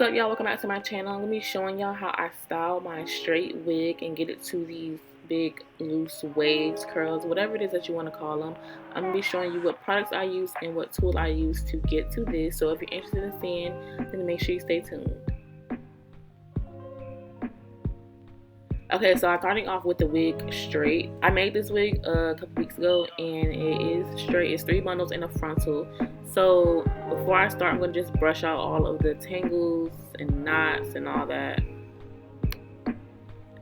up, y'all? Welcome back to my channel. I'm gonna be showing y'all how I style my straight wig and get it to these big loose waves, curls, whatever it is that you want to call them. I'm gonna be showing you what products I use and what tool I use to get to this. So if you're interested in seeing, then make sure you stay tuned. Okay, so I'm starting off with the wig straight. I made this wig a couple weeks ago and it is straight. It's 3 bundles in a frontal. So before I start, I'm going to just brush out all of the tangles and knots and all that.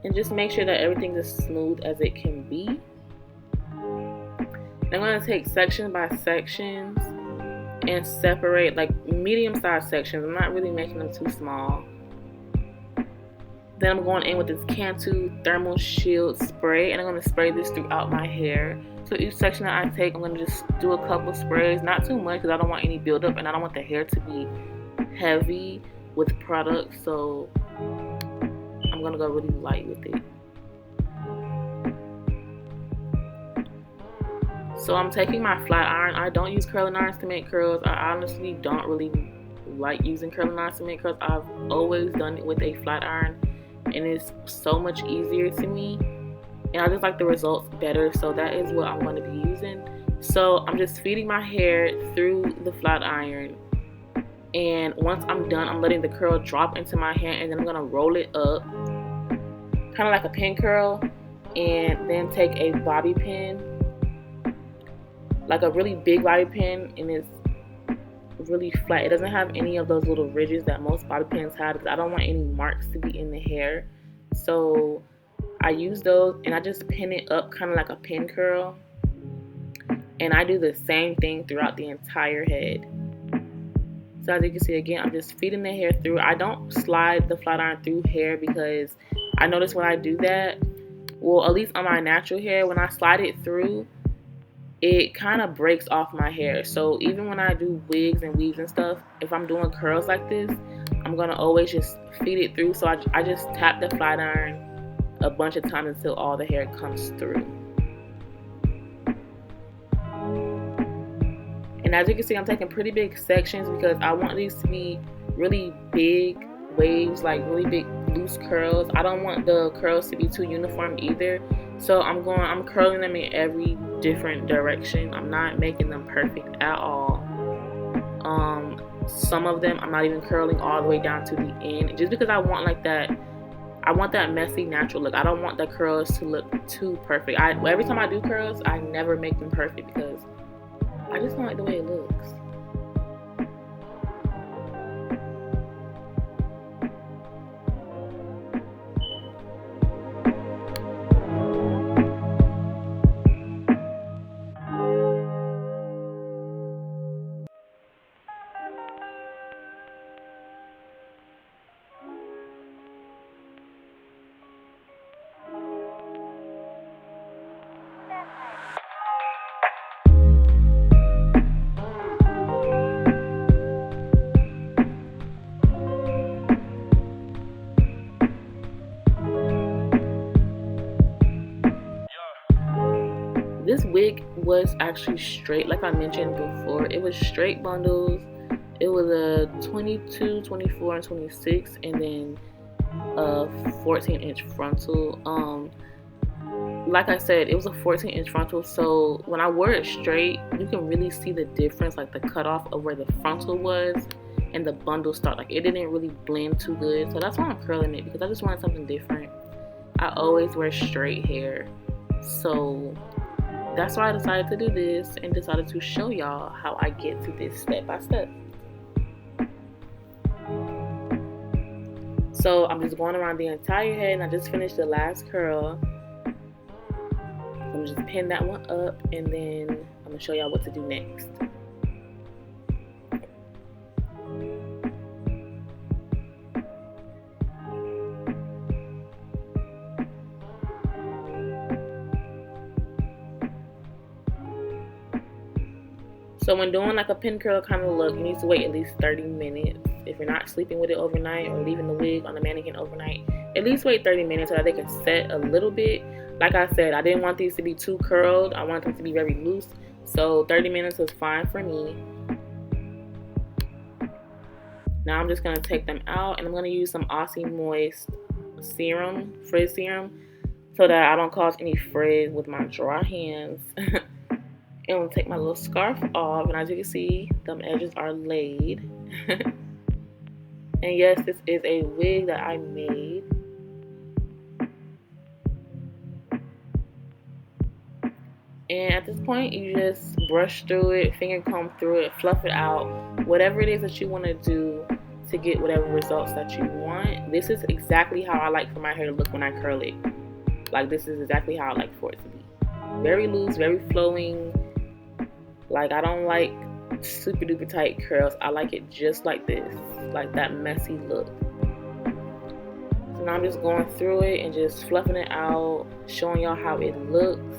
And just make sure that everything is smooth as it can be. I'm going to take section by sections and separate like medium-sized sections. I'm not really making them too small. Then I'm going in with this Cantu Thermal Shield Spray, and I'm going to spray this throughout my hair. So each section that I take, I'm going to just do a couple sprays, not too much because I don't want any buildup and I don't want the hair to be heavy with product. So I'm going to go really light with it. So I'm taking my flat iron. I don't use curling irons to make curls. I honestly don't really like using curling irons to make curls. I've always done it with a flat iron. And it's so much easier to me, and I just like the results better, so that is what I'm going to be using. So I'm just feeding my hair through the flat iron, and once I'm done, I'm letting the curl drop into my hair, and then I'm going to roll it up kind of like a pin curl, and then take a bobby pin, like a really big bobby pin, and it's really flat. It doesn't have any of those little ridges that most bobby pins have because I don't want any marks to be in the hair. So I use those and I just pin it up kind of like a pin curl, and I do the same thing throughout the entire head. So as you can see, again, I'm just feeding the hair through. I don't slide the flat iron through hair because I notice when I do that, well, at least on my natural hair, when I slide it through, it kind of breaks off my hair. So even when I do wigs and weaves and stuff, if I'm doing curls like this, I'm gonna always just feed it through. So I just tap the flat iron a bunch of times until all the hair comes through. And as you can see, I'm taking pretty big sections because I want these to be really big waves, like really big loose curls. I don't want the curls to be too uniform either. So I'm curling them in every different direction. I'm not making them perfect at all. Some of them I'm not even curling all the way down to the end, just because I want like that. I want that messy natural look. I don't want the curls to look too perfect. Every time I do curls, I never make them perfect because I just don't like the way it looks. This wig was actually straight, like I mentioned before. It was straight bundles. It was a 22, 24, and 26, and then a 14-inch frontal. Like I said, it was a 14-inch frontal, so when I wore it straight, you can really see the difference, like the cutoff of where the frontal was and the bundle start. Like it didn't really blend too good, so that's why I'm curling it, because I just wanted something different. I always wear straight hair, so that's why I decided to do this and decided to show y'all how I get to this step by step. So I'm just going around the entire head, and I just finished the last curl. I'm just pin that one up, and then I'm gonna show y'all what to do next. So when doing like a pin curl kind of look, you need to wait at least 30 minutes. If you're not sleeping with it overnight or leaving the wig on the mannequin overnight, at least wait 30 minutes so that they can set a little bit. Like I said, I didn't want these to be too curled. I want them to be very loose. So 30 minutes was fine for me. Now I'm just going to take them out, and I'm going to use some Aussie Moist serum, frizz serum, so that I don't cause any frizz with my dry hands. And I'm going to take my little scarf off, and as you can see, them edges are laid. And yes, this is a wig that I made. And at this point, you just brush through it, finger comb through it, fluff it out, whatever it is that you want to do to get whatever results that you want. This is exactly how I like for my hair to look when I curl it. Like, this is exactly how I like for it to be. Very loose, very flowing. Like, I don't like super duper tight curls. I like it just like this, like that messy look. So now I'm just going through it and just fluffing it out, showing y'all how it looks,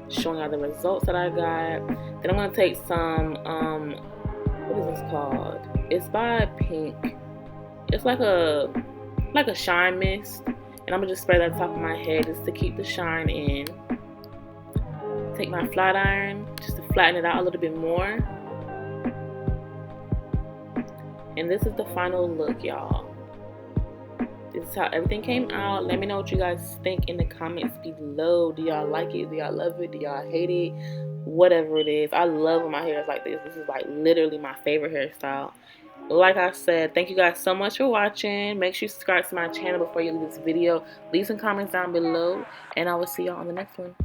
showing y'all the results that I got. Then I'm gonna take some what is this called? It's by Pink. It's like a shine mist, and I'm gonna just spray that on top of my head just to keep the shine in. Take my flat iron just to flatten it out a little bit more. And this is the final look, y'all. This is how everything came out. Let me know what you guys think in the comments below. Do y'all like it? Do y'all love it? Do y'all hate it? Whatever it is. I love when my hair is like this. This is like literally my favorite hairstyle. Like I said, thank you guys so much for watching. Make sure you subscribe to my channel before you leave this video. Leave some comments down below, and I will see y'all on the next one.